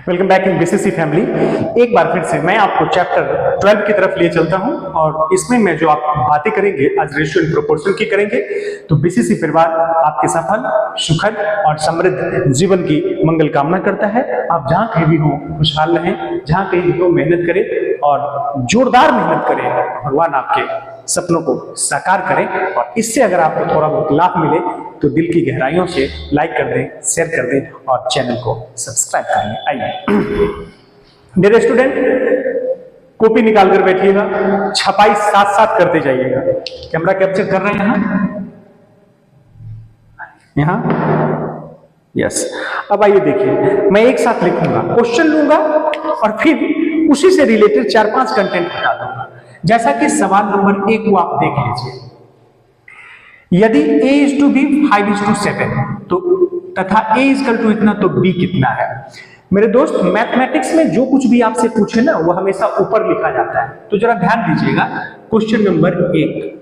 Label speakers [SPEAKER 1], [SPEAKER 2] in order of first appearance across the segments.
[SPEAKER 1] Welcome back in BCC family. एक बार फिर से मैं आपको चैप्टर 12 की तरफ ले चलता हूं और इसमें मैं जो आप बातें करेंगे आज रेशियो एंड प्रोपोर्शन की करेंगे। तो बीसीसी परिवार आपके सफल, सुखद और समृद्ध जीवन की मंगल कामना करता है। आप जहां कहीं भी हो खुशहाल रहें, जहां कहीं भी हो मेहनत करें और जोरदार मेहनत करें। भगवान आपके सपनों को साकार करें और इससे अगर आपको थोड़ा बहुत लाभ मिले तो दिल की गहराइयों से लाइक कर दें, शेयर कर दें और चैनल को सब्सक्राइब कर लें। आइए डियर स्टूडेंट, कॉपी निकाल कर बैठिएगा, छपाई साथ साथ करते जाइएगा। कैमरा कैप्चर कर रहे हैं यहाँ यस। अब आइए देखिए, मैं एक साथ लिखूंगा, क्वेश्चन लूंगा और फिर उसी से रिलेटेड 4-5 कंटेंट बता दूंगा। जैसा कि सवाल नंबर 1 को आप देख लीजिए, यदि a/b 5:7 तो तथा a = इतना तो b कितना है। मेरे दोस्त, मैथमेटिक्स में जो कुछ भी आपसे पूछे ना वो हमेशा ऊपर लिखा जाता है। तो जरा ध्यान दीजिएगा, क्वेश्चन नंबर 1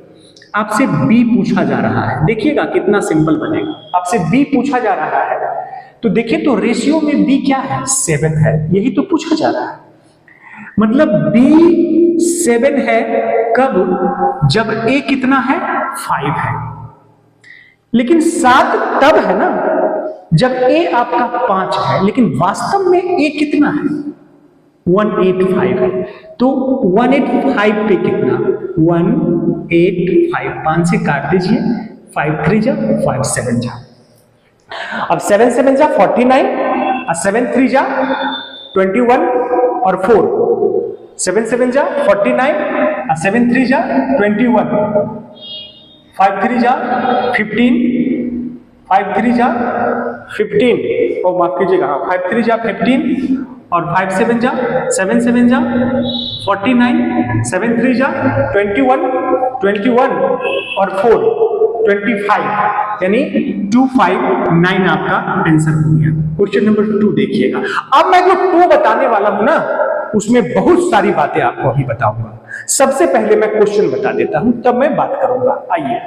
[SPEAKER 1] आपसे b पूछा जा रहा है। देखिएगा कितना सिंपल बनेगा। आपसे b पूछा जा रहा है तो देखिए, तो रेशियो में b क्या है? 7 है। यही तो पूछा जा रहा है। मतलब b 7 है कब? जब a कितना है? 5 है। लेकिन 7 तब है ना जब a आपका 5 है, लेकिन वास्तव में a कितना है? 185 है। तो 185 पे कितना? 185 5 से काट दीजिए, 5 3 जा 5 7 जा। अब 7 7 जा 49 और 7 3 जा 21 और 4, 7 7 जा 49 और 7 3 जा 21, 5 3 जा 15, 5 3 जा 15, ओ माफ कीजिएगा, 5 3 जा 15 और 5 7 जा 7 7 जा 49, 7 3 जा 21, 21 और 4 25, यानी 259 आपका आंसर हो गया। क्वेश्चन नंबर 2 देखिएगा। अब मैं जो 2 बताने वाला हूं ना, उसमें बहुत सारी बातें आपको अभी बताऊंगा। सबसे पहले मैं क्वेश्चन बता देता हूं, तब मैं बात करूंगा। आइए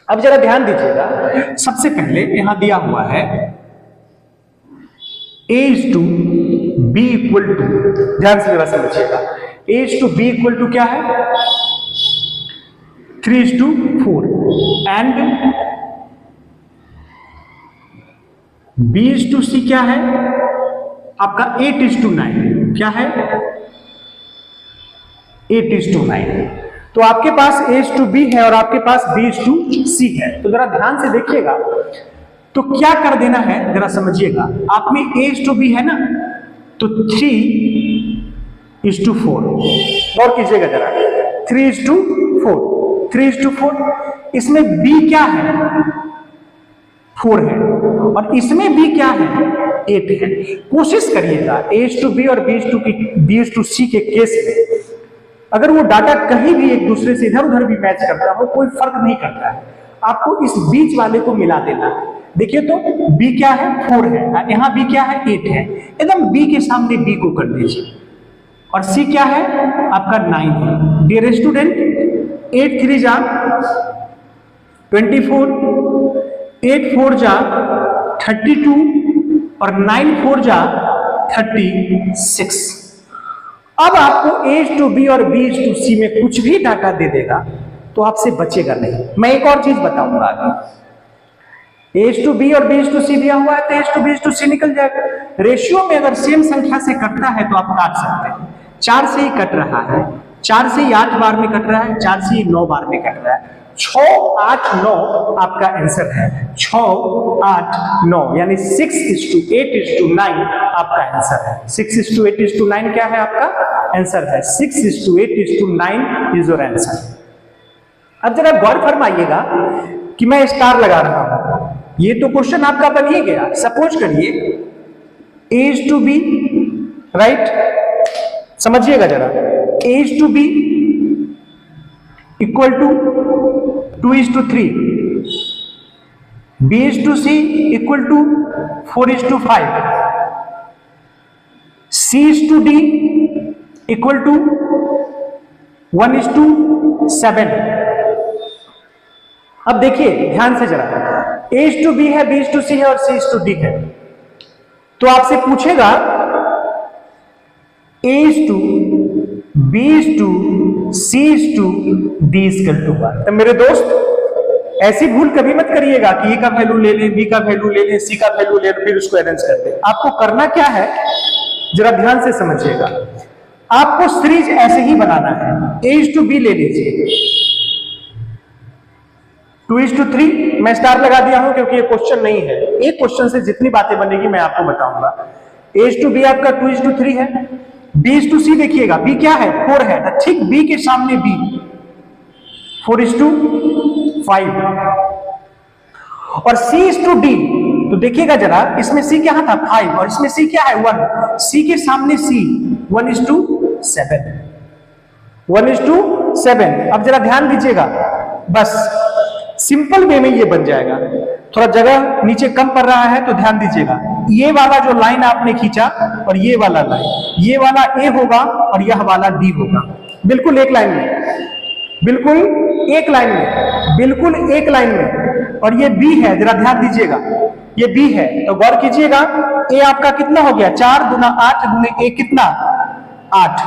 [SPEAKER 1] अब जरा ध्यान दीजिएगा। सबसे पहले यहां दिया हुआ है a/b = ध्यान से जरा समझिएगा, a/b = क्या है? 3:4 एंड b/c क्या है? आपका 8:9। क्या है? 8:9। तो आपके पास a/b है और आपके पास b/c है। तो जरा ध्यान से देखिएगा, तो क्या कर देना है जरा समझिएगा। आप में a/b है ना, तो 3:4 और कीजिएगा जरा, 3:4, 3:4। इसमें b क्या है? 4 है और इसमें b क्या है? 8 है। कोशिश करिएगा a/b और b/c के केस में अगर वो डाटा कहीं भी एक दूसरे से इधर उधर भी मैच करता हो, कोई फर्क नहीं करता है, आपको इस बीच वाले को मिला देना है। देखिए तो b क्या है? 4 है, यहां b क्या है? 8 है। एकदम b के सामने b को कर दीजिए और c क्या है? आपका 9 है। डियर स्टूडेंट, 8 3 जा 24, 8 4 जा 32 और 9 4 जा 36। अब आपको a/b और b/c में कुछ भी डाटा दे देगा तो आपसे बचेगा नहीं। मैं एक और चीज बताऊंगा आगे। a/b और b/c दिया हुआ है तो a/b/c निकल जाएगा। रेशियो में अगर सेम संख्या से कटता है तो आप काट सकते हैं। 4 से ही कट रहा है, 4 से ही 8 बार में कट रहा है, 4 से ही 9 बार में कट रहा है। 6 8 9 आपका आंसर है। 6 8 9 यानी 6:8:9 आपका आंसर है। 6:8:9 क्या है आपका आंसर है? 6:8:9 इज योर आंसर। अब जरा गौर फरमाइएगा कि मैं स्टार लगा रहा हूं। ये तो क्वेश्चन आपका बन ही गया। सपोज करिए a/b, राइट? समझिएगा जरा, a/b = 2:3, b/c = 4:5, c/d = 1:7। अब देखिए ध्यान से जरा, a/b है, b/c है और c/d है। तो आपसे पूछेगा A is to B is to C is to D is equal to 1। तो मेरे दोस्त ऐसी भूल कभी मत करिएगा कि ए का वैल्यू ले लें, बी का वैल्यू ले लें, सी का वैल्यू ले लें, फिर उसको अरेंज कर दें। आपको करना क्या है, जरा ध्यान से समझिएगा। आपको सीरीज ऐसे ही बनाना है। A is to B ले लीजिए, 2 is to 3, मैं स्टार लगा दिया हूं क्योंकि ये क्वेश्चन नहीं है। एक क्वेश्चन से जितनी बातें बनेगी मैं आपको बताऊंगा। A is to B आपका 2 is to 3 है। B is to C देखिएगा, B क्या है, 4 है, तो ठीक B के सामने B, 4 is to 5। और C is to D, तो देखिएगा जरा, इसमें C क्या था, 5, और इसमें C क्या है, 1। C के सामने C, 1 is to 7, 1 is to 7। अब जरा ध्यान दीजिएगा, बस सिंपल वे में ये बन जाएगा। थोड़ा जगह नीचे कम पड़ रहा है तो ध्यान दीजिएगा। ये वाला जो लाइन आपने खींचा और ये वाला लाइन, ये वाला ए होगा और यह वाला डी होगा, बिल्कुल एक लाइन में, बिल्कुल एक लाइन में, बिल्कुल एक लाइन में। और ये बी है, जरा ध्यान दीजिएगा, ये बी है, तो गौर कीजिएगा। ए आपका कितना हो गया, 4 गुना 8 गुने ए कितना, 8।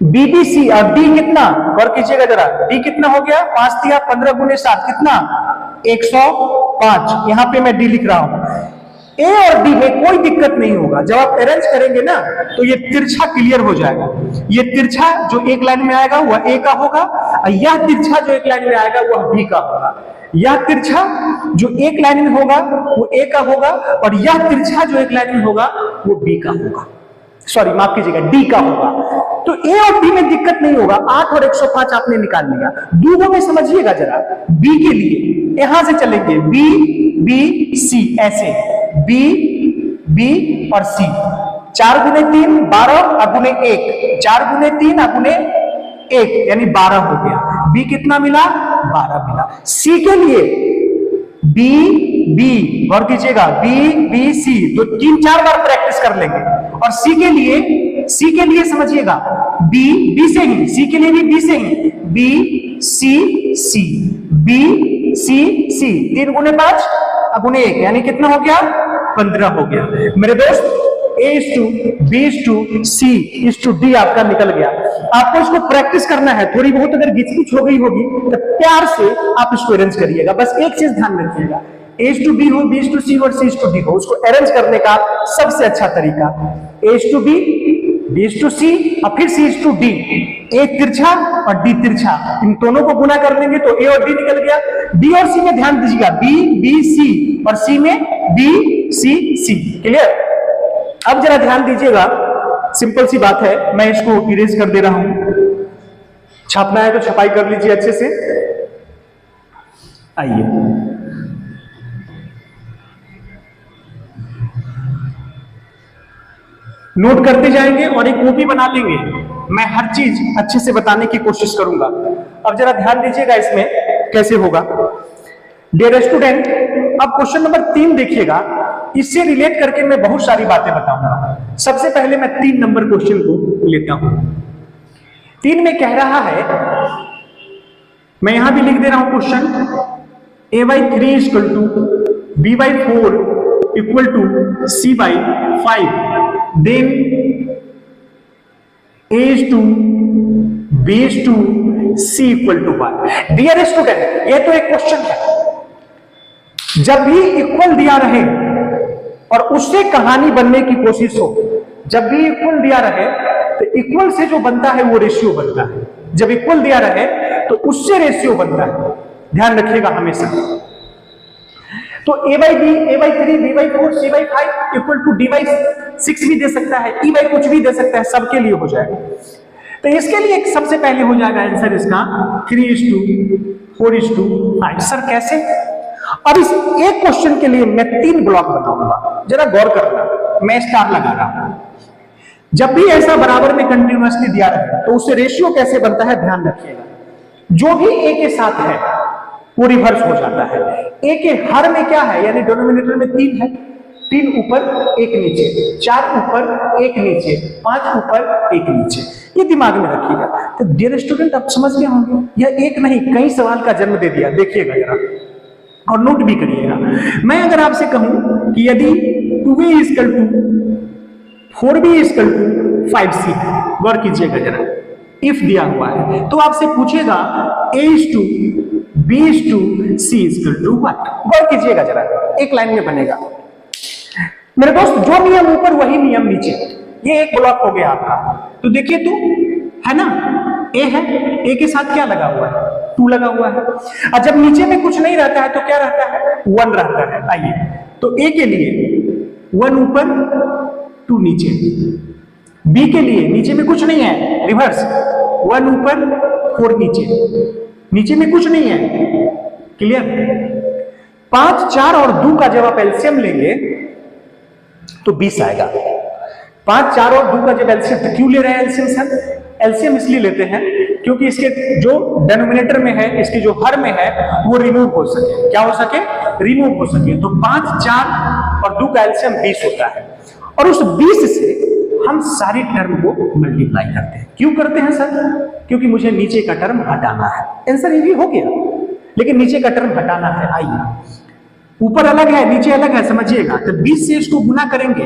[SPEAKER 1] बीबीसी और डी कितना, गौर कीजिएगा जरा, डी कितना हो गया, 5 दिया 15 गुने 7 कितना, 105। यहां पे मैं डी लिख रहा हूं। ए और डी में कोई दिक्कत नहीं होगा, जब आप अरेंज करेंगे ना तो ये तिरछा क्लियर हो जाएगा। ये तिरछा जो एक लाइन में आएगा वह ए का होगा, और यह तिरछा जो एक लाइन में आएगा वह बी का होगा। यह तिरछा जो एक लाइन में होगा वो ए का होगा, और यह तिरछा जो एक लाइन में होगा वो बी का होगा, सॉरी माफ कीजिएगा, डी का होगा। तो ए और डी में दिक्कत नहीं होगा। 8 और 105 आपने निकाल लिया। दूसरों में समझिएगा जरा, बी के लिए यहां से चलेंगे, बी बी सी, ऐसे बी बी और सी, 4 गुने 3 12 और गुने 1, 4 गुने 3 और गुने 1 यानी 12 हो गया। बी कितना मिला, 12 मिला। सी के लिए बी बी, गौर कीजिएगा, बी बी सी, तो 3-4 बार प्रैक्टिस कर लेंगे। और सी के लिए समझिएगा, बी बी से ही, सी के लिए भी बी से ही, बी सी सी, बी सी सी, 3 गुने 5 गुने 1 यानी कितना हो गया, 15 हो गया। मेरे दोस्त A is to B is to C is to D आपका निकल गया। आपको इसको प्रैक्टिस करना है, थोड़ी बहुत अगर गिचपिच हो गई होगी तो प्यार से आप इसको अरेंज करिएगा। बस एक चीज ध्यान रखिएगा, A is to B हो, B is to C और C is to D हो, उसको अरेंज करने का सबसे अच्छा तरीका A is to B, B is to C और फिर C is to D। A तिरछा और D तिरछा, इन दोनों को गुना कर लेंगे तो A और D निकल गया। B और C में ध्यान दीजिएगा, B B C और C में B C C। क्लियर? अब जरा ध्यान दीजिएगा, सिंपल सी बात है, मैं इसको इरेज कर दे रहा हूं। छापना है तो छपाई कर लीजिए अच्छे से। आइए, नोट करते जाएंगे और एक कॉपी बना लेंगे। मैं हर चीज अच्छे से बताने की कोशिश करूंगा। अब जरा ध्यान दीजिएगा इसमें कैसे होगा। डियर स्टूडेंट, अब क्वेश्चन नंबर 3 देखिएगा, इससे रिलेट करके मैं बहुत सारी बातें बताऊंगा। सबसे पहले मैं 3 नंबर क्वेश्चन को लेता हूं। 3 में कह रहा है, मैं यहां भी लिख दे रहा हूं question, a/3 equal to b/4 equal to c/5, then a is to b is to c equal to 1। Dear student, ये तो एक क्वेश्चन है। जब भी इक्वल दिया रहे और उससे कहानी बनने की कोशिश हो, जब भी इक्वल दिया रहे तो इक्वल से जो बनता है वो रेशियो बनता है। जब इक्वल दिया रहे तो उससे रेशियो बनता है, ध्यान रखिएगा हमेशा। तो a/b, a/3, b/4, c/5 equal to d/6 भी दे सकता है, e/ कुछ भी दे सकता है, सबके लिए हो जाएगा। तो इसके लिए सबसे पहले हो जाएगा आंसर इसका 3:4:5। सर कैसे? अब इस एक क्वेश्चन के लिए मैं 3 ब्लॉक बनाऊंगा, जरा गौर करना, मैं स्टार लगा रहा हूं। जब भी ऐसा बराबर में कंटिन्यूअसली दिया रहे तो उससे रेशियो कैसे बनता है ध्यान रखिएगा। जो भी ए के साथ है वो रिवर्स हो जाता है। ए के हर में क्या है, यानी डिनोमिनेटर में 3 है, 3 ऊपर 1 नीचे, 4 ऊपर 1 नीचे, 5 ऊपर 1 नीचे, ये दिमाग में रखिएगा। तो डियर स्टूडेंट, आप समझ गए होंगे, यह एक नहीं कई सवाल का जन्म दे दिया। देखिएगा जरा और नोट भी करिएगा। मैं अगर आपसे कहूं कि यदि 2a = 4b equal to 5c है। गौर कीजिएगा जरा, इफ दिया हुआ है तो आपसे पूछेगा a is to b is to c equal to what. गौर कीजिएगा जरा, एक लाइन में बनेगा मेरे दोस्त, जो नियम ऊपर वही नियम नीचे। ये एक ब्लॉक हो गया आपका, तो देखिए तो है ना, ए है, ए के साथ क्या लगा हुआ है, 2 लगा हुआ है। और जब नीचे में कुछ नहीं रहता है तो क्या रहता है, 1 रहता है। आइए, तो ए के लिए 1 ऊपर 2 नीचे, बी के लिए नीचे में कुछ नहीं है, रिवर्स 1 ऊपर 4 नीचे, नीचे में कुछ नहीं है। क्लियर? 5, 4 और 2 का जब आप एलसीएम लेंगे तो 20 आएगा। 5, 4 और 2 का जब एलसीएम, तो क्यों ले रहे हैं एलसीएम सर? एलसीएम इसलिए लेते हैं क्योंकि इसके जो डिनोमिनेटर में है, इसके जो हर में है, वो रिमूव हो सके। क्या हो सके? रिमूव हो सके। तो 5, 4 और 2 का एलसीएम 20 होता है, और उस 20 से हम सारी टर्म को मल्टीप्लाई करते हैं। क्यों करते हैं सर? क्योंकि मुझे नीचे का टर्म हटाना है। आंसर ये भी हो गया, लेकिन नीचे का टर्म हटाना है। आइए, ऊपर अलग है नीचे अलग है, समझिएगा। तो 20 से इसको गुना करेंगे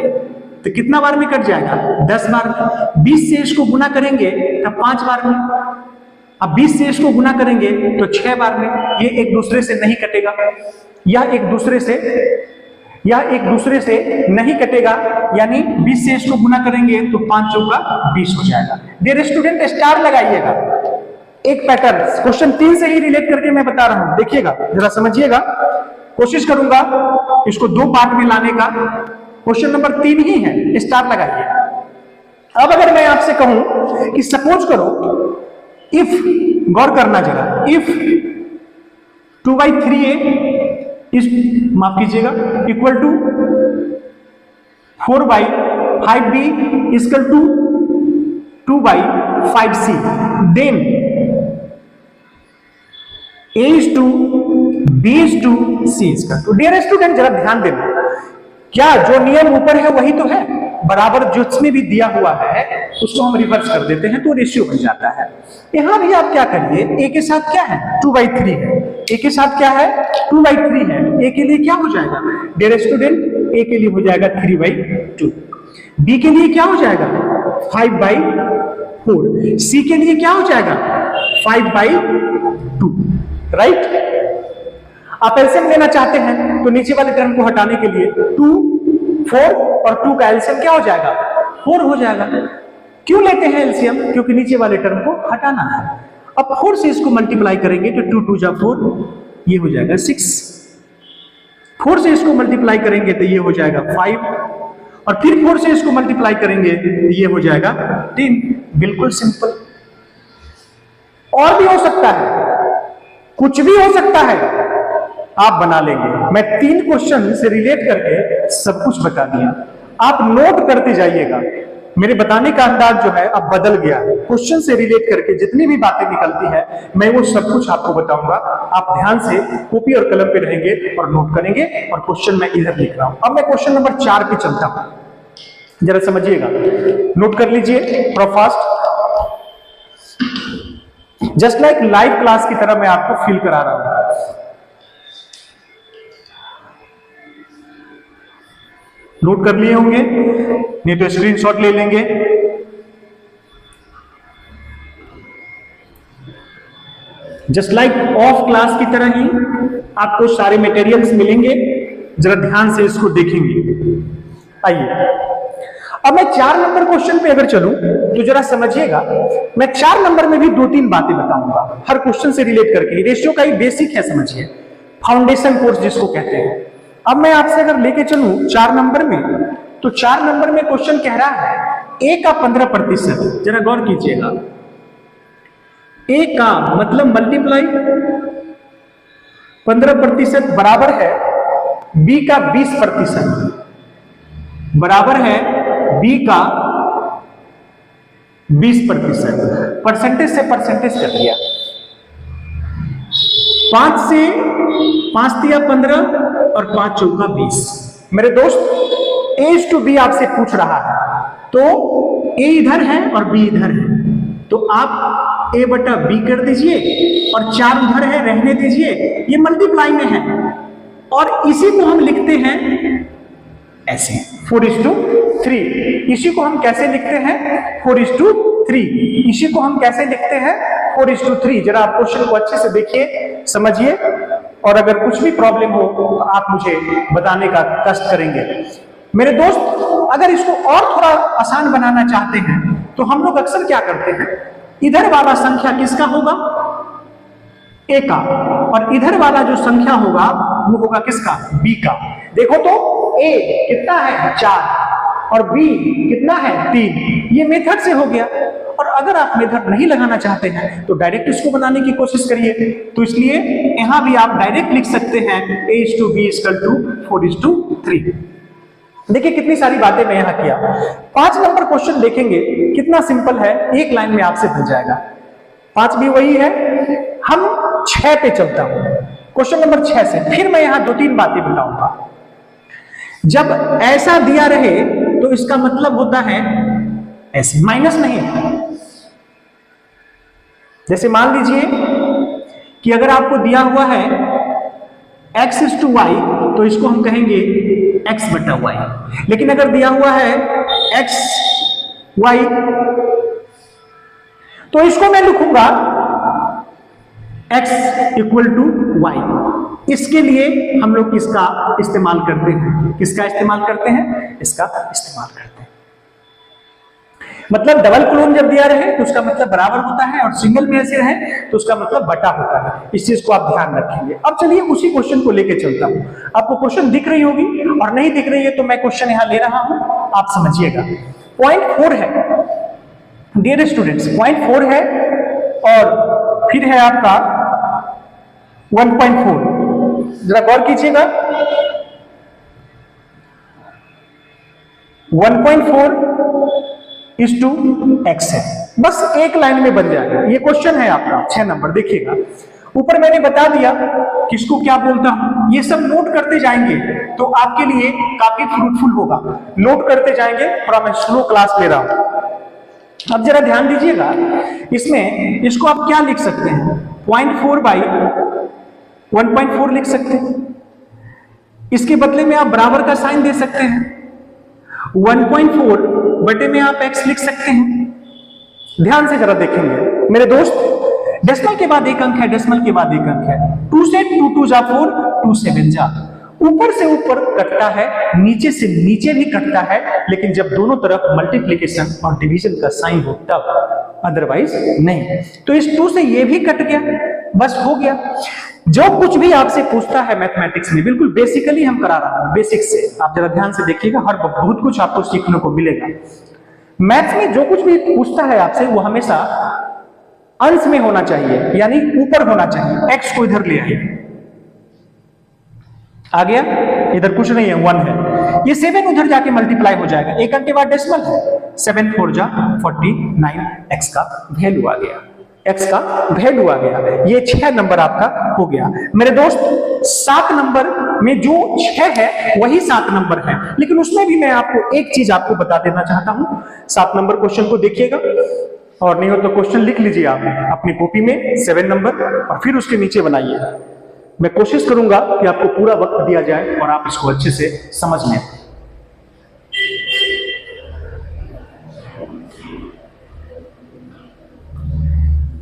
[SPEAKER 1] तो कितना बार में कट जाएगा? 10 बार में। 20 से इसको गुना करेंगे तो 5 बार में। अब 20 से इसको गुना करेंगे तो 6 बार में। ये एक दूसरे से नहीं कटेगा, या एक दूसरे से नहीं कटेगा, यानी 20 से इसको गुना करेंगे तो 5 चौका 20 हो जाएगा। डियर स्टूडेंट, स्टार लगाइएगा। एक पैटर्न क्वेश्चन 3 से ही रिलेट करके मैं बता रहा हूं, देखिएगा जरा, समझिएगा। कोशिश करूंगा इसको 2 पार्ट में लाने का। क्वेश्चन नंबर 3 ही है, स्टार लगाइए। अब अगर मैं आपसे कहूं कि सपोज करो, इफ, गौर करना जरा, इफ 2/3a इस, माफ कीजिएगा, equal to 4/5b equal to 2/5c, then a is to b is to c equal to. Dear student, जरा ध्यान देना, क्या जो नियम ऊपर है वही तो है, बराबर जिसमें भी दिया हुआ है उसको हम रिवर्स कर देते हैं तो रेशियो बन जाता है। यहां भी आप क्या करिए, ए के साथ क्या है, 2/3 है, ए के साथ क्या है, 2/3 है। ए के लिए क्या हो जाएगा डियर स्टूडेंट? ए के लिए हो जाएगा 3/2। बी के लिए क्या हो जाएगा, 5/4। सी के लिए क्या हो जाएगा, 5/2। राइट? आप एलसीएम लेना चाहते हैं तो नीचे वाले टर्म को हटाने के लिए 2, 4 और 2 का एलसीएम क्या हो जाएगा, 4 हो जाएगा। क्यों लेते हैं एलसीएम? क्योंकि नीचे वाले टर्म को हटाना है। अब 4 से इसको मल्टीप्लाई करेंगे तो 2 2 जा 4, ये हो जाएगा 6। 4 से इसको मल्टीप्लाई करेंगे तो ये हो जाएगा 5, और फिर 4 से इसको मल्टीप्लाई करेंगे तो ये हो जाएगा 10। बिल्कुल सिंपल। और भी हो सकता है, कुछ भी हो सकता है, आप बना लेंगे। मैं 3 क्वेश्चन से रिलेट करके सब कुछ बता दिया, आप नोट करते जाइएगा। मेरे बताने का अंदाज जो है अब बदल गया है। क्वेश्चन से रिलेट करके जितनी भी बातें निकलती है मैं वो सब कुछ आपको बताऊंगा। आप ध्यान से कॉपी और कलम पे रहेंगे और नोट करेंगे, और क्वेश्चन मैं इधर लिख रहा हूं। अब मैं क्वेश्चन नंबर 4 पे चलता हूं, जरा समझिएगा, नोट कर लीजिए थोड़ा fast. Just like live class की तरह मैं आपको फील करा रहा हूं। नोट कर लिए होंगे, नहीं तो स्क्रीनशॉट ले लेंगे। जस्ट लाइक ऑफ क्लास की तरह ही आपको सारे मटेरियल्स मिलेंगे, जरा ध्यान से इसको देखेंगे। आइए, अब मैं 4 नंबर क्वेश्चन पे अगर चलूं तो जरा समझिएगा। मैं 4 नंबर में भी 2-3 बातें बताऊंगा हर क्वेश्चन से रिलेट करके। रेशियो का ही बेसिक है, समझिए, फाउंडेशन कोर्स जिसको कहते हैं। अब मैं आपसे अगर लेके चलूं 4 नंबर में, तो 4 नंबर में क्वेश्चन कह रहा है ए का 15%। जरा गौर कीजिएगा, ए का मतलब मल्टीप्लाई 15% बराबर है बी का 20%, बराबर है बी का 20%। परसेंटेज से परसेंटेज कर दिया, 5 से 5 दिया 15 और 5 चौका 20। मेरे दोस्त, ए टू बी आपसे पूछ रहा है, तो ए इधर है और बी इधर है, तो आप ए बटा बी कर दीजिए और 4 उधर है रहने दीजिए, ये मल्टीप्लाई में है। और इसी को हम लिखते हैं ऐसे 4:3। इसी को हम कैसे लिखते हैं 4:3। इसी को हम कैसे लिखते हैं 4:3। जरा आप क्वेश्चन को अच्छे से देखिए, समझिए, और अगर कुछ भी प्रॉब्लम हो तो आप मुझे बताने का कष्ट करेंगे। मेरे दोस्त, अगर इसको और थोड़ा आसान बनाना चाहते हैं तो हम लोग अक्सर क्या करते हैं, इधर वाला संख्या किसका होगा, ए का, और इधर वाला जो संख्या होगा वो होगा किसका, बी का। देखो तो ए कितना है 4 और बी कितना है 3। ये मेथड से हो गया। और अगर आप मेथड नहीं लगाना चाहते हैं तो डायरेक्ट इसको बनाने की कोशिश करिए। तो इसलिए यहां भी आप डायरेक्ट लिख सकते हैं a/b = 4:3। देखिए कितनी सारी बातें मैं यहां किया। 5 नंबर क्वेश्चन देखेंगे, कितना सिंपल है, एक लाइन में आपसे बन जाएगा। 5 भी वही है। हम 6 पे चलता हूं, क्वेश्चन नंबर 6 से। फिर मैं यहां 2-3 बातें बताऊंगा। जब ऐसा दिया रहे तो इसका मतलब होता है ऐसे, माइनस नहीं। जैसे मान लीजिए कि अगर आपको दिया हुआ है x/y तो इसको हम कहेंगे x/y। लेकिन अगर दिया हुआ है xy तो इसको मैं लिखूंगा x = y। इसके लिए हम लोग किसका इस्तेमाल करते हैं, किसका इस्तेमाल करते हैं, इसका इस्तेमाल करते हैं। मतलब डबल क्लोन जब दिया रहे तो उसका मतलब बराबर होता है, और सिंगल में ऐसे रहे तो उसका मतलब बटा होता है। इस चीज को आप ध्यान रखेंगे। अब चलिए उसी क्वेश्चन को लेके चलता हूं। आपको क्वेश्चन दिख रही होगी, और नहीं दिख रही है तो मैं क्वेश्चन यहां ले रहा हूं, आप समझिएगा। पॉइंट 4 है डियर स्टूडेंट्स, पॉइंट 4 है, और फिर है आपका 1.4। जरा गौर कीजिएगा, 1.4:x है। बस एक लाइन में बन जाएगा। ये क्वेश्चन है आपका 6 नंबर। देखिएगा ऊपर मैंने बता दिया किसको क्या बोलता हूं। ये सब नोट करते जाएंगे तो आपके लिए काफी फ्रूटफुल होगा। नोट करते जाएंगे, थोड़ा मैं स्लो क्लास ले रहा हूं। अब जरा ध्यान दीजिएगा, इसमें इसको आप क्या लिख सकते हैं, 0.4/1.4 लिख सकते हैं। इसके बदले में आप बराबर का साइन दे सकते हैं। 1.4 बटे में आप x लिख सकते हैं। ध्यान से जरा देखेंगे मेरे दोस्त, डेसिमल के बाद एक अंक है, डेसिमल के बाद एक अंक है। 2 से 2 2 जा 4, 2 7 जा। ऊपर से ऊपर कटता है, नीचे से नीचे भी कटता है, लेकिन जब दोनों तरफ मल्टीप्लिकेशन और डिवीजन का साइन हो तब, अदरवाइज नहीं। तो इस 2 से ये भी कट गया, बस हो गया। जो कुछ भी आपसे पूछता है मैथमेटिक्स में, बिल्कुल बेसिकली हम करा रहा हूं, बेसिक से। आप जरा ध्यान से देखिएगा, हर बहुत कुछ आपको सीखने को मिलेगा। मैथ्स में जो कुछ भी पूछता है आपसे वो हमेशा अंश में होना चाहिए, यानी ऊपर होना चाहिए। एक्स को इधर ले आइए, आ गया, इधर कुछ नहीं है, 1 है। ये 7 उधर जाके मल्टीप्लाई हो जाएगा, एक अंक के बाद डेसिमल है। 7 4 जा 49, एक्स का वैल्यू आ गया, एक्स का वैल्यू आ गया। ये 6 नंबर आपका हो गया। मेरे दोस्त 7 नंबर में जो 6 है वही 7 नंबर है, लेकिन उसमें भी मैं आपको एक चीज आपको बता देना चाहता हूं। 7 नंबर क्वेश्चन को देखिएगा, और नहीं हो तो क्वेश्चन लिख लीजिए आप अपनी कॉपी में 7 नंबर, और फिर उसके नीचे बनाइए। मैं कोशिश करूंगा कि आपको पूरा वक्त दिया जाए और आप इसको अच्छे से समझ लें।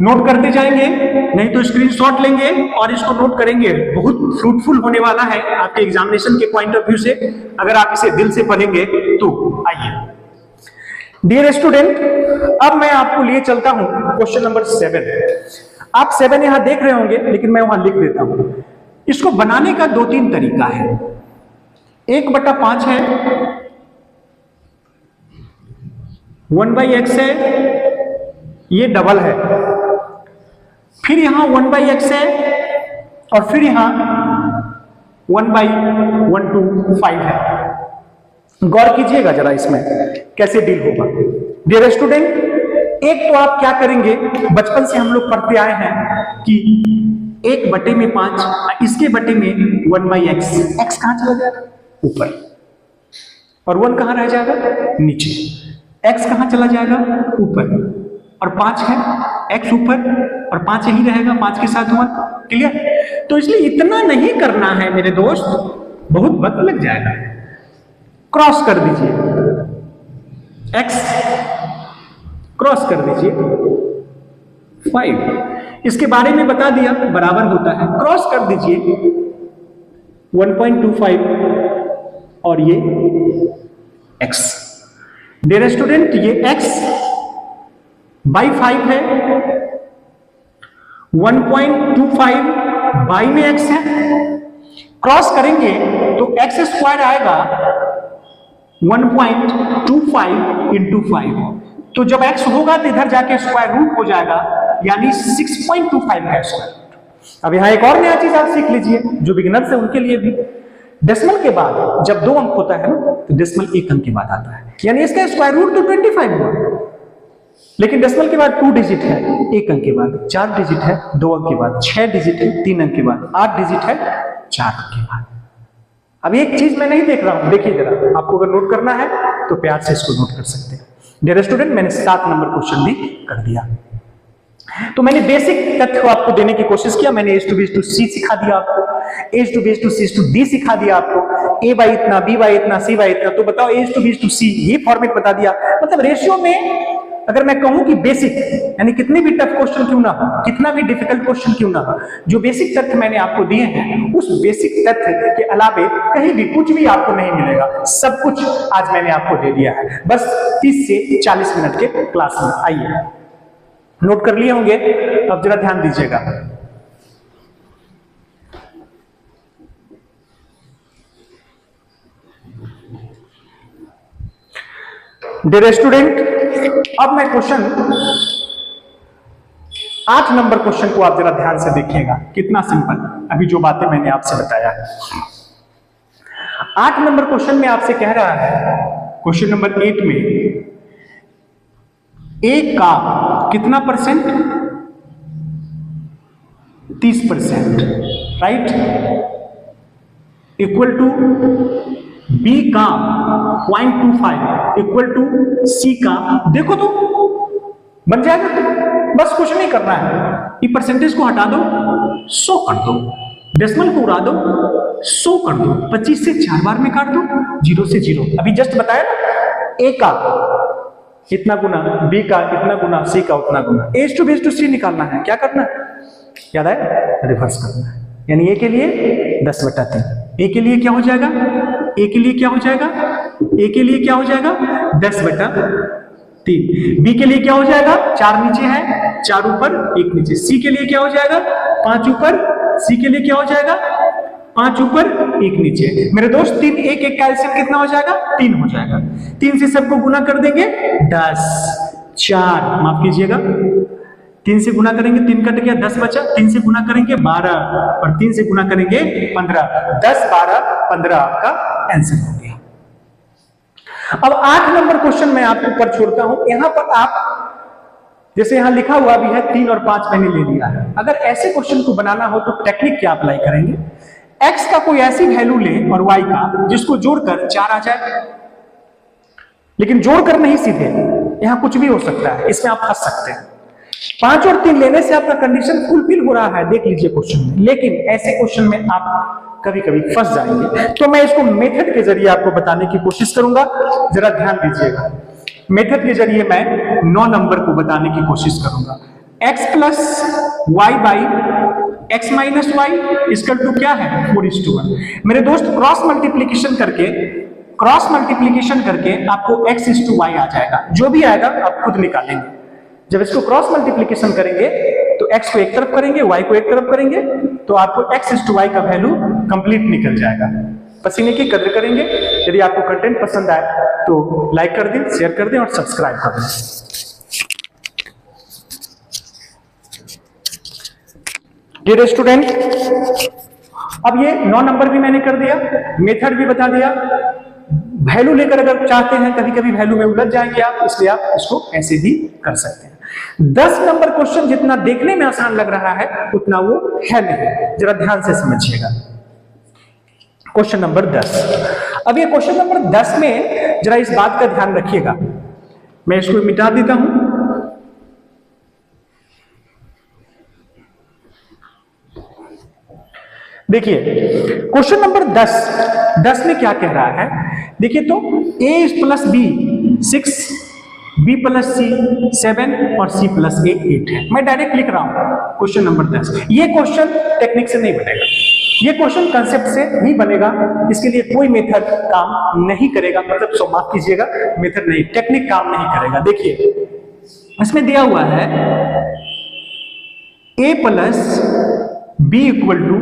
[SPEAKER 1] नोट करते जाएंगे, नहीं तो स्क्रीनशॉट लेंगे और इसको नोट करेंगे। बहुत फ्रूटफुल होने वाला है आपके एग्जामिनेशन के पॉइंट ऑफ व्यू से, अगर आप इसे दिल से पढ़ेंगे तो। आइए डियर स्टूडेंट, अब मैं आपको लिए चलता हूं क्वेश्चन नंबर 7। आप 7 यहां देख रहे होंगे, लेकिन मैं वहां लिख देता हूं। इसको बनाने का 2-3 तरीका है। 1/5 है, 1/x है, ये डबल है, फिर यहां 1/x है, और फिर यहां 1/125 है। गौर कीजिएगा जरा इसमें कैसे डील होगा। डियर स्टूडेंट, एक तो आप क्या करेंगे, बचपन से हम लोग पढ़ते आए हैं कि 1/5, इसके बटे में 1/x। x कहां चला जाएगा, ऊपर, और 1 कहां रह जाएगा, नीचे। x कहां चला जाएगा, ऊपर, और 5 है, x ऊपर और 5 यही रहेगा, 5 के साथ 1। क्लियर? तो इसलिए इतना नहीं करना है मेरे दोस्त, बहुत वक्त लग जाएगा। क्रॉस कर दीजिए, x क्रॉस कर दीजिए 5, इसके बारे में बता दिया बराबर होता है, क्रॉस कर दीजिए 1.25 और ये x। डियर स्टूडेंट ये x बाई 5 है, 1.25 बाई में x है, क्रॉस करेंगे तो x स्क्वायर आएगा 1.25 इंटू 5, तो जब x होगा तो इधर जाके स्क्वायर रूट हो जाएगा, यानी 6.25 का स्क्वायर रूट। अब यहां एक और नया चीज आप सीख लीजिए जो बिगिनर्स है उनके लिए भी, डेसिमल के बाद जब 2 अंक होता है ना तो डेसिमल 1 अंक के बाद आता है, यानी इसका स्क्वायर रूट तो 25 हुआ, लेकिन डेसिमल के बाद 2 डिजिट है 1 अंक के बाद, 4 डिजिट है 2 अंक के बाद, 6 डिजिट है 3 अंक के बाद, 8 डिजिट है 4 अंक के बाद। अब एक चीज मैं नहीं देख रहा हूं, देखिए जरा, आपको अगर नोट करना है तो प्यार से इसको नोट कर सकते हैं। डियर स्टूडेंट मैंने 7 नंबर क्वेश्चन भी कर दिया। तो मैंने बेसिक तथ्य आपको देने की कोशिश किया, मैंने A to B to C सिखा दिया आपको, A to B to C to D सिखा दिया आपको, A बाई इतना, B बाई इतना, C बाई इतना, तो बताओ A to B to C ये फॉर्मेट बता दिया। मतलब रेशियो में अगर मैं कहूं कि बेसिक, यानी कितनी भी टफ क्वेश्चन क्यों ना हो, कितना भी डिफिकल्ट क्वेश्चन क्यों ना हो, जो बेसिक तथ्य मैंने आपको दिए हैं उस बेसिक तथ्य के अलावे कहीं भी कुछ भी आपको नहीं मिलेगा, सब कुछ आज मैंने आपको दे दिया है, बस 30 से 40 मिनट के क्लास में। आइए नोट कर लिए होंगे, अब जरा ध्यान दीजिएगा। डियर स्टूडेंट अब मैं क्वेश्चन 8 नंबर क्वेश्चन को आप जरा ध्यान से देखिएगा, कितना सिंपल अभी जो बातें मैंने आपसे बताया है। 8 नंबर क्वेश्चन में आपसे कह रहा है, क्वेश्चन नंबर 8 में A का कितना percent, 30%, right, equal to B का 0.25 इक्वल टू C का, देखो तो बन जाएगा, बस कुछ नहीं करना है, ये परसेंटेज को हटा दो 100 कर दो, डेसिमल को उड़ा दो 100 कर दो, 25 से 4 बार में काट दो, 0 से 0, अभी जस्ट बताया ना, A का इतना गुना, B का इतना गुना, C का उतना गुना, A to B to C निकालना है, क्या करना है याद है, रिवर्स करना है, यानी A के लिए 10/3, A के लिए क्या हो जाएगा, A के लिए क्या हो जाएगा, A के लिए क्या हो जाएगा 10/3, B के लिए क्या हो जाएगा, 4 नीचे है, 4 ऊपर 1 नीचे, C के लिए क्या हो जाएगा 5 ऊपर, C के लिए क्या हो जाएगा 5 ऊपर 1 नीचे। मेरे दोस्त 3 1 1 का एलसीएम कितना हो जाएगा 3 हो जाएगा, 3 से सबको गुना कर देंगे 10, 4 माफ कीजिएगा, 3 से गुना करेंगे 3 कट गया, 10 बचा, 3 से गुना करेंगे 12 और 3 से गुना करेंगे 15, 10 12 15 आपका आंसर हो गया। अब 8 नंबर क्वेश्चन मैं आपको ऊपर छोड़ता हूं, यहां पर आप जैसे यहां लिखा हुआ भी है 3 और 5 मैंने ले लिया है, अगर ऐसे क्वेश्चन को बनाना हो तो टेक्निक क्या अप्लाई करेंगे, x का कोई ऐसी वैल्यू ले और y का जिसको जोड़कर 4 आ जाए, लेकिन जोड़कर नहीं सीधे, यहां कुछ भी हो सकता है, इसमें आप फंस सकते हैं। 5 और 3 लेने से आपका कंडीशन फुलफिल हो रहा है, देख लीजिए क्वेश्चन में, लेकिन ऐसे क्वेश्चन में आप कभी कभी फंस जाएंगे, तो मैं इसको मेथड के जरिए आपको बताने की कोशिश करूंगा, जरा ध्यान दीजिएगा। मेथड के जरिए मैं 9 नंबर को बताने की कोशिश करूंगा। x plus y by x minus y इसका टू क्या है 4:1। मेरे दोस्त क्रॉस मल्टीप्लीकेशन करके आपको x:y आ जाएगा, जो भी आएगा आप खुद निकालेंगे। जब इसको क्रॉस मल्टीप्लीकेशन करेंगे तो x को एक तरफ करेंगे, y को एक तरफ करेंगे, तो आपको x:y का वैल्यू कंप्लीट निकल जाएगा। पसीने की कदर करेंगे। यदि आपको कंटेंट पसंद आए तो लाइक कर दें, शेयर कर दें और सब्सक्राइब कर दें। डियर स्टूडेंट, अब ये 9 नंबर भी मैंने कर दिया, मेथड भी बता दिया। वैल्यू लेकर अगर चाहते हैं, कभी कभी वैल्यू में उलझ जाएंगे आप, इसलिए आप इसको ऐसे भी कर सकते हैं। 10 नंबर क्वेश्चन जितना देखने में आसान लग रहा है उतना वो है नहीं, जरा ध्यान से समझिएगा। Question number 10। अब ये क्वेश्चन नंबर 10 में जरा इस बात का ध्यान रखिएगा, मैं इसको मिटा देता हूं। देखिए क्वेश्चन नंबर 10 में क्या कह रहा है, देखिए तो a plus B 6, B plus C 7 और C प्लस A 8 है। मैं डायरेक्ट लिख रहा हूं क्वेश्चन नंबर 10। ये क्वेश्चन टेक्निक से नहीं बनेगा, ये क्वेश्चन कंसेप्ट से ही बनेगा, इसके लिए कोई मेथड काम नहीं करेगा, मतलब सो माफ कीजिएगा, मेथड नहीं, टेक्निक काम नहीं करेगा। देखिए इसमें दिया हुआ है A plus B equal to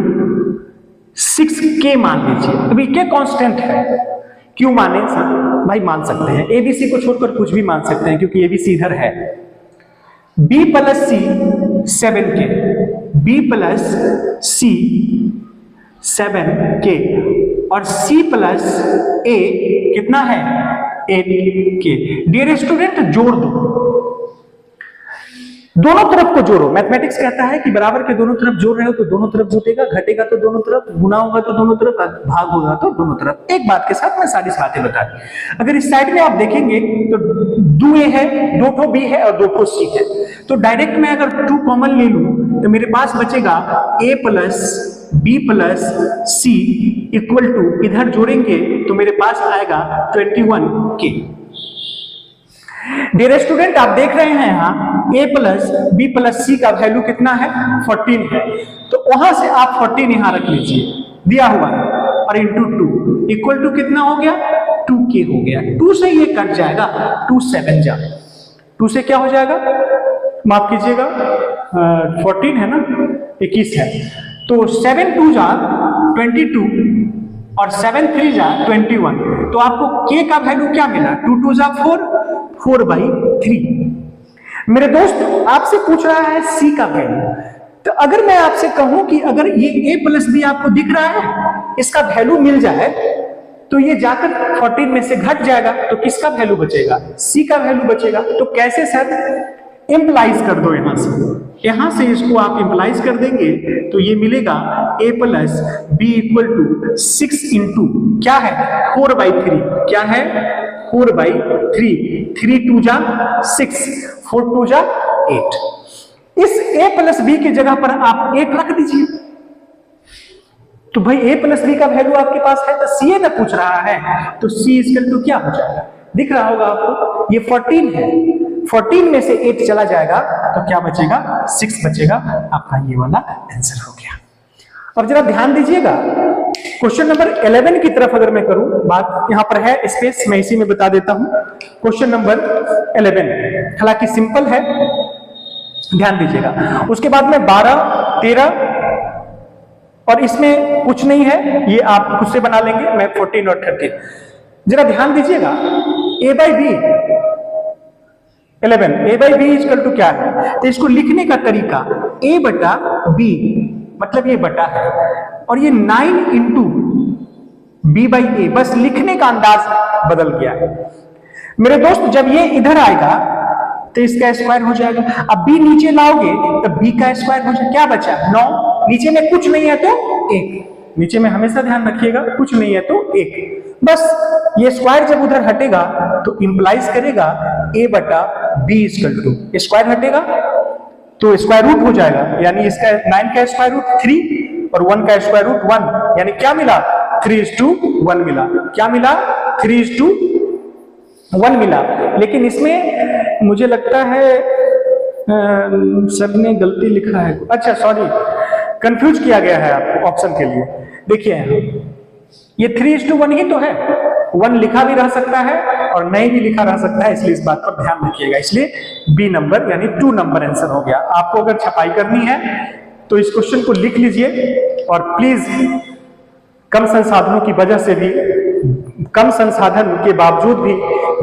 [SPEAKER 1] 6K मान लीजिए। अभी K कांस्टेंट है, क्यों माने भाई? मान सकते हैं, ABC को छोड़कर कुछ भी मान सकते हैं क्योंकि ABC इधर है। B प्लस सी 7K, B प्लस सी 7K और C प्लस A कितना है? 8K। डियर स्टूडेंट जोड़ दो, दोनों तरफ को जोड़ो। मैथमेटिक्स कहता है कि बराबर के दोनों तरफ जोड़ रहे हो तो दोनों तरफ जुटेगा, घटेगा तो दोनों तरफ, गुना होगा तो दोनों तरफ, भाग होगा तो दोनों तरफ। एक बात के साथ मैं सारी बातें बता दी। अगर इस साइड में आप देखेंगे तो 2A है, 2 ठो B है और 2 ठो C है, तो डायरेक्ट मैं अगर 2 कॉमन ले लूं तो मेरे पास बचेगा A plus B plus C equal to, इधर जोड़ेंगे तो मेरे पास आएगा 21K। डियर स्टूडेंट आप देख रहे हैं यहां A प्लस बी प्लस सी का वैल्यू कितना है? 14 है, तो वहां से आप 14 यहां रख लीजिए, दिया हुआ है, और इंटू 2 इक्वल टू कितना हो गया? 2K हो गया। 2 से ये कट जाएगा, 2 7 जा, 2 से क्या हो जाएगा? माफ कीजिएगा 14 है ना, 21 है, तो 7 2 जा 22 और 7 3 जा 21, तो आपको K का वैल्यू क्या मिला? 2 2 जा 4/3। मेरे दोस्त आपसे पूछ रहा है C का वैल्यू, तो अगर मैं आपसे कहूं कि अगर ये A प्लस बी आपको दिख रहा है, इसका वैल्यू मिल जाए तो ये जाकर 14 में से घट जाएगा, तो किसका वैल्यू बचेगा? C का वैल्यू बचेगा। तो कैसे सर? इंप्लाइज कर दो, यहां से इसको आप इंप्लाइज कर देंगे तो ये मिलेगा A plus B equal to 6 into क्या है? 4/3। क्या है? 4/3। 3 2 जा 6, 4 2 जा 8। इस A प्लस बी की जगह पर आप 8 रख दीजिए, तो भाई A प्लस बी का वैल्यू आपके पास है, तो CA में पूछ रहा है, तो C इक्वल टू क्या हो जाएगा? दिख रहा होगा आपको, ये 14 है, 14 में से 8 चला जाएगा तो क्या बचेगा? 6 बचेगा। आपका ये वाला आंसर हो गया। अब जरा ध्यान दीजिएगा, क्वेश्चन नंबर 11 की तरफ अगर मैं करूं, बात यहां पर है स्पेस, मैं इसी में बता देता हूं। क्वेश्चन नंबर 11 हालांकि सिंपल है, ध्यान दीजिएगा। उसके बाद में 12 13 और इसमें कुछ नहीं है, ये आप खुद से बना लेंगे, मैं 14 और 13। जरा ध्यान दीजिएगा, A/B 11, A/B इक्वल टू क्या है? तो इसको लिखने का तरीका A/B, मतलब ये बटा है, और ये 9 इंटू B/A, बस लिखने का अंदाज बदल गया है। मेरे दोस्त जब ये इधर आएगा तो इसका स्क्वायर हो जाएगा, अब B नीचे लाओगे तो B का स्क्वायर हो जाएगा। क्या बचा? 9, नीचे में कुछ नहीं है तो 1, नीचे में हमेशा ध्यान रखिएगा, कुछ नहीं है तो 1, बस ये स्क्वायर जब उधर हटेगा तो इंप्लाइज करेगा A/B इक्वल टू, स्क्वायर हटेगा तो स्क्वायर रूट हो जाएगा, यानी इसका 9 का स्क्वायर रूट 3 और 1 का स्क्वायर रूट 1, यानी क्या मिला? 3:1 मिला। क्या मिला? 3:1 मिला। लेकिन इसमें मुझे लगता है सर ने गलती लिखा है, अच्छा सॉरी, कंफ्यूज किया गया है आपको ऑप्शन के लिए। देखिए ये 3:1 ही तो है, 1 लिखा भी रह सकता है और नहीं भी लिखा रह सकता है, इसलिए इस बात पर ध्यान रखिएगा। इसलिए B नंबर यानी 2 नंबर आंसर हो गया। आपको अगर छपाई करनी है तो इस क्वेश्चन को लिख लीजिए, और प्लीज कम संसाधनों की वजह से भी, कम संसाधन के बावजूद भी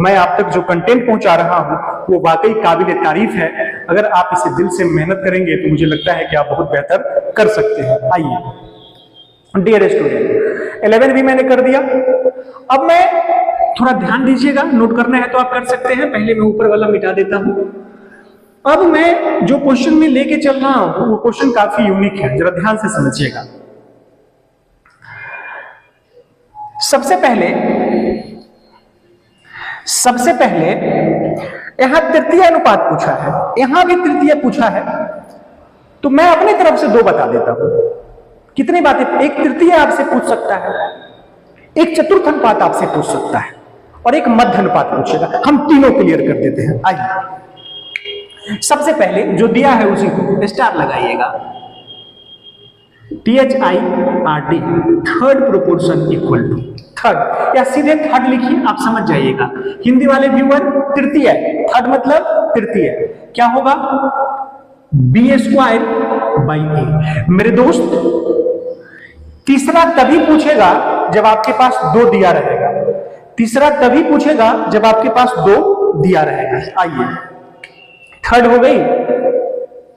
[SPEAKER 1] मैं आप तक जो कंटेंट पहुंचा रहा हूं वो वाकई काबिल तारीफ है। अगर आप इसे दिल से मेहनत करेंगे तो मुझे लगता है कि आप बहुत बेहतर कर सकते हैं। आइए डियर स्टूडेंट, 11 भी मैंने कर दिया। अब मैं थोड़ा ध्यान दीजिएगा, नोट करना है तो आप कर सकते हैं, पहले मैं ऊपर वाला मिटा देता हूं। अब मैं जो क्वेश्चन में लेके चल रहा हूं वो क्वेश्चन काफी यूनिक है, जरा ध्यान से समझिएगा। सबसे पहले यहां तृतीय अनुपात पूछा है, यहां भी तृतीय पूछा है, तो मैं अपनी तरफ से 2 बता देता हूं। कितनी बातें? एक तृतीय आपसे पूछ सकता है, एक चतुर्थ अनुपात आपसे पूछ सकता है, और एक मध्य अनुपात पूछेगा। हम तीनों क्लियर कर देते हैं। आइए, सबसे पहले जो दिया है उसी को स्टार लगाइएगा। THIRD, third proportion equal to third, या सीधे थर्ड लिखिए, आप समझ जाइएगा। हिंदी वाले व्यूअर तृतीय, थर्ड मतलब तृतीय, क्या होगा B² मेरे दोस्त तीसरा तभी पूछेगा जब आपके पास 2 दिया रहेगा। तीसरा तभी पूछेगा जब आपके पास 2 दिया रहेगा। आइए, थर्ड हो गई,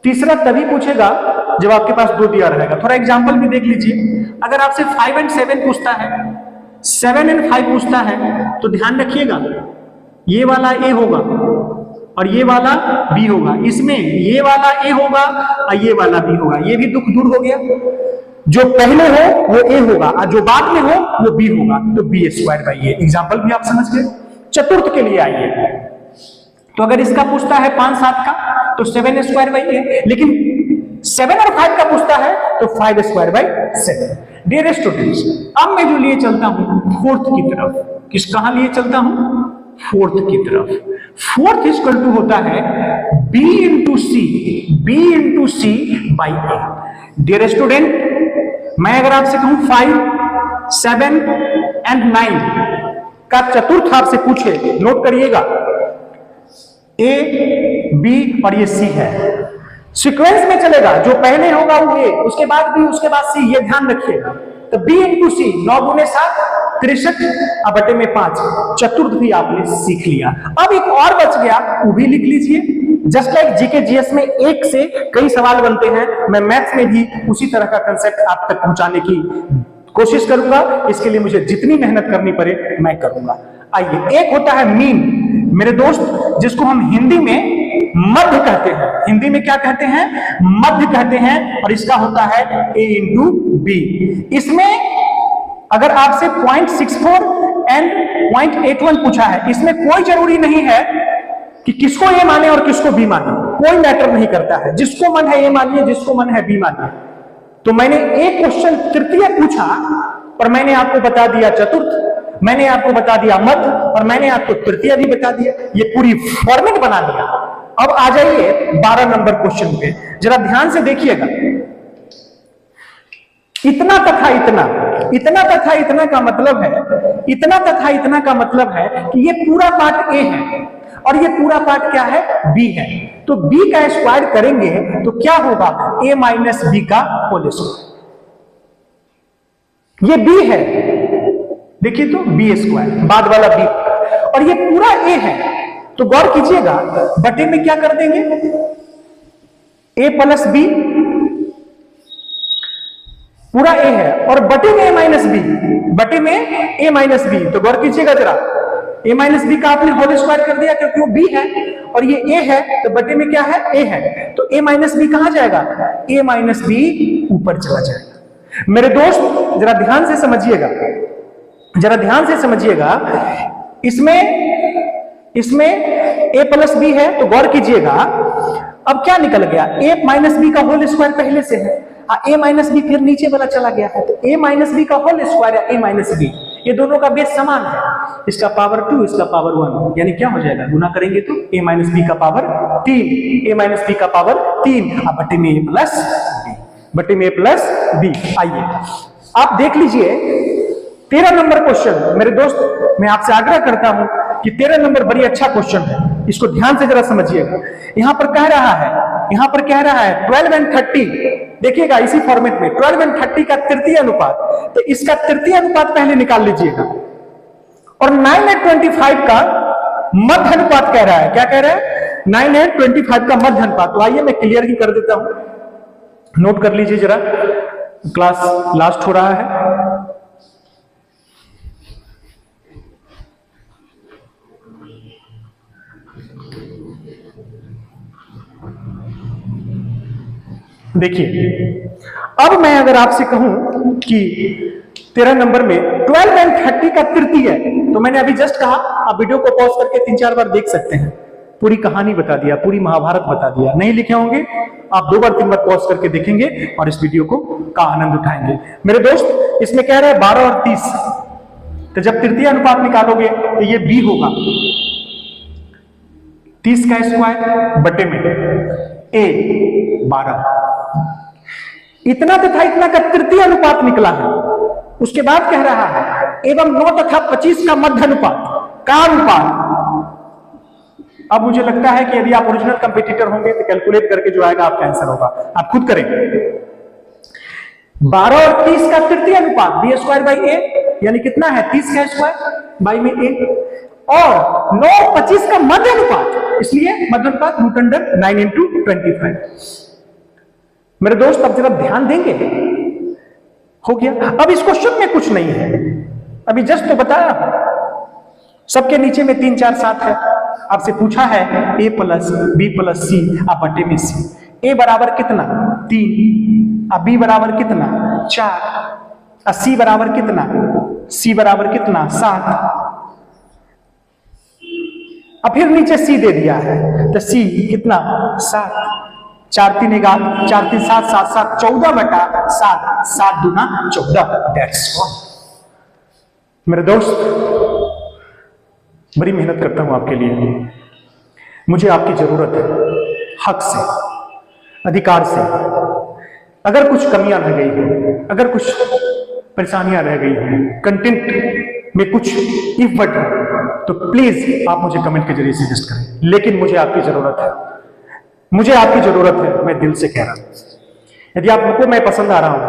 [SPEAKER 1] तीसरा तभी पूछेगा जब आपके पास 2 दिया रहेगा। थोड़ा एग्जांपल भी देख लीजिए। अगर आपसे 5 and 7 पूछता है, 7 and 5 पूछता है, तो ध्यान रखिएगा ये वाला A होगा और ये वाला B होगा। इसमें ये वाला A होगा और ये वाला B होगा। ये भी दुख दूर हो गया। जो पहले हो वो A होगा और जो बाद में हो वो B होगा, तो B²A। एग्जाम्पल भी आप समझ गए। चतुर्थ के लिए आइए, तो अगर इसका पूछता है 5 7 का तो 7²A, लेकिन 7 और 5 का पूछता है तो 5²7। डियर स्टूडेंट्स, अब मैं जो लिए चलता हूं फोर्थ की तरफ। कहां लिए चलता हूं? फोर्थ की तरफ। फोर्थ इक्वल टू होता है B × C by A। Dear student, मैं अगर आपसे कहूं 5, 7 and 9 का चतुर्थ आपसे पूछे, नोट करिएगा A, B और ये C है। सीक्वेंस में चलेगा, जो पहले होगा वो A, उसके बाद B, उसके बाद C, ये ध्यान रखिएगा। तो B × C 9 × 7 63/5, चतुर्थ भी आपने सीख लिया। अब एक और बच गया, वो भी लिख लीजिए। जस्ट लाइक जीके जीएस में एक से कई सवाल बनते हैं, मैं मैथ्स में भी उसी तरह का कंसेप्ट आप तक पहुंचाने की कोशिश करूंगा। इसके लिए मुझे जितनी मेहनत करनी पड़े मैं करूंगा। आइए, एक होता है मीन मेरे दोस्त, जिसको हम हिंदी में मध्य कहते हैं। हिंदी में क्या कहते हैं? मध्य कहते हैं। और इसका होता है A × B। इसमें अगर आपसे 0.64 and 0.81 पूछा है, इसमें कोई जरूरी नहीं है कि किसको A माने और किसको B माने, कोई मैटर नहीं करता है। जिसको मन है A मानिए, जिसको मन है B मानिए। तो मैंने एक क्वेश्चन तृतीय पूछा और मैंने आपको बता दिया चतुर्थ, मैंने आपको बता दिया मध्य और मैंने आपको तृतीय भी बता दिया। ये पूरी फॉर्मेट बना दिया। अब आ जाइए 12 नंबर क्वेश्चन पे, जरा ध्यान से देखिएगा। इतना तथा इतना, इतना तथा इतना का मतलब है, इतना तथा इतना का मतलब है कि ये पूरा पार्ट A है और ये पूरा पार्ट क्या है? B है। तो B का स्क्वायर करेंगे तो क्या होगा? A - B का होल स्क्वायर। ये B है, देखिए तो B², बाद वाला B, और ये पूरा A है। तो गौर कीजिएगा, बटे में क्या कर देंगे? A + B, पूरा A है और बटे में A - B, बटे में A - B। तो गौर कीजिएगा जरा, A - B का आपने होल स्क्वायर कर दिया क्योंकि वो B है और ये A है, तो बटे में क्या है? A है। तो A - B कहां जाएगा? A - B ऊपर चला जाएगा। मेरे दोस्त जरा ध्यान से समझिएगा, जरा ध्यान से समझिएगा। इसमें A + B है, तो गौर कीजिएगा। अब क्या निकल गया? A - B का होल स्क्वायर पहले से है, A - B फिर नीचे वाला चला गया है, तो A - B का होल स्क्वायर या A - B, ये दोनों का बेस समान है। इसका पावर 2, इसका पावर 1, यानी क्या हो जाएगा? गुना करेंगे तो A - B का पावर 3, A - B का पावर 3, बटे में A + B, बटे में A + B। आइए आप देख लीजिए 13 नंबर क्वेश्चन। मेरे दोस्त, मैं आपसे आग्रह करता हूं कि 13 नंबर बड़ी अच्छा क्वेश्चन है, इसको ध्यान से जरा समझिएगा। यहां पर कह रहा है 12 and 30, देखिएगा इसी फॉर्मेट में 12 and 30 का तृतीय अनुपात, तो इसका तृतीय अनुपात पहले निकाल लीजिएगा। और 9 and 25 का मध्य अनुपात कह रहा है। क्या कह रहा है? 9 and 25 का मध्य अनुपात। तो आइए मैं क्लियर ही कर देता हूं, नोट कर लीजिए जरा, क्लास लास्ट हो रहा है। देखिए, अब मैं अगर आपसे कहूं कि 13 नंबर में 12 and 30 का तृतीय है, तो मैंने अभी जस्ट कहा, आप वीडियो को पॉज करके 3-4 बार देख सकते हैं। पूरी कहानी बता दिया, पूरी महाभारत बता दिया। नहीं लिखे होंगे आप 2 बार 3 बार पॉज करके देखेंगे और इस वीडियो को का आनंद उठाएंगे। मेरे दोस्त, इसमें कह रहा है 12 और 30, तो जब तृतीय अनुपात निकालोगे तो ये b होगा 30 का स्क्वायर बटे में a 12। इतना तथा इतना का तृतीय अनुपात निकला है। उसके बाद कह रहा है एवं 9 तथा 25 का मध्य अनुपात का अनुपात। अब मुझे लगता है कि यदि आप ओरिजिनल कंपटीटर होंगे तो कैलकुलेट करके जो आएगा आपका आंसर होगा, आप खुद करें। 12 और 30 का तृतीय अनुपात बी स्क्वायर बाई ए, यानी कितना है 30 का स्क्वायर बाई में ए, और 9 25 का मध्य अनुपात, इसलिए मध्य अनुपात रूट अंडर 9 इंटू 25। मेरे दोस्त अब जरा ध्यान देंगे, हो गया। अब इस क्वेश्चन में कुछ नहीं है, अभी जस्ट तो बताया, सबके नीचे में 3 4 7 है। आपसे पूछा है a प्लस बी प्लस सी आप बटे में सी। a बराबर कितना 3, अब b बराबर कितना 4, और c बराबर कितना, c बराबर कितना 7। अब फिर नीचे c दे दिया है तो c कितना 7, 4 3 11, 4 3 7 7 7 14 बटा 7, 7 दूना 14। That's all. मेरे दोस्त बड़ी मेहनत करता हूं आपके लिए, मुझे आपकी जरूरत है, हक से, अधिकार से। अगर कुछ कमियां रह गई हैं, अगर कुछ परेशानियां रह गई हैं, कंटेंट में कुछ इफ बट है, तो प्लीज आप मुझे कमेंट के जरिए सजेस्ट करें। लेकिन मुझे आपकी जरूरत है, मुझे आपकी जरूरत है, मैं दिल से कह रहा हूं। यदि आपको मैं पसंद आ रहा हूं,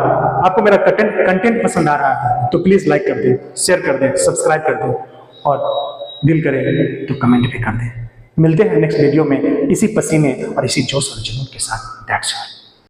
[SPEAKER 1] आपको मेरा कंटेंट पसंद आ रहा है, तो प्लीज लाइक कर दें, शेयर कर दें, सब्सक्राइब कर दें, और दिल करे तो कमेंट भी कर दें। मिलते हैं नेक्स्ट वीडियो में इसी पसीने और इसी जोश और जुनून के साथ। That's all.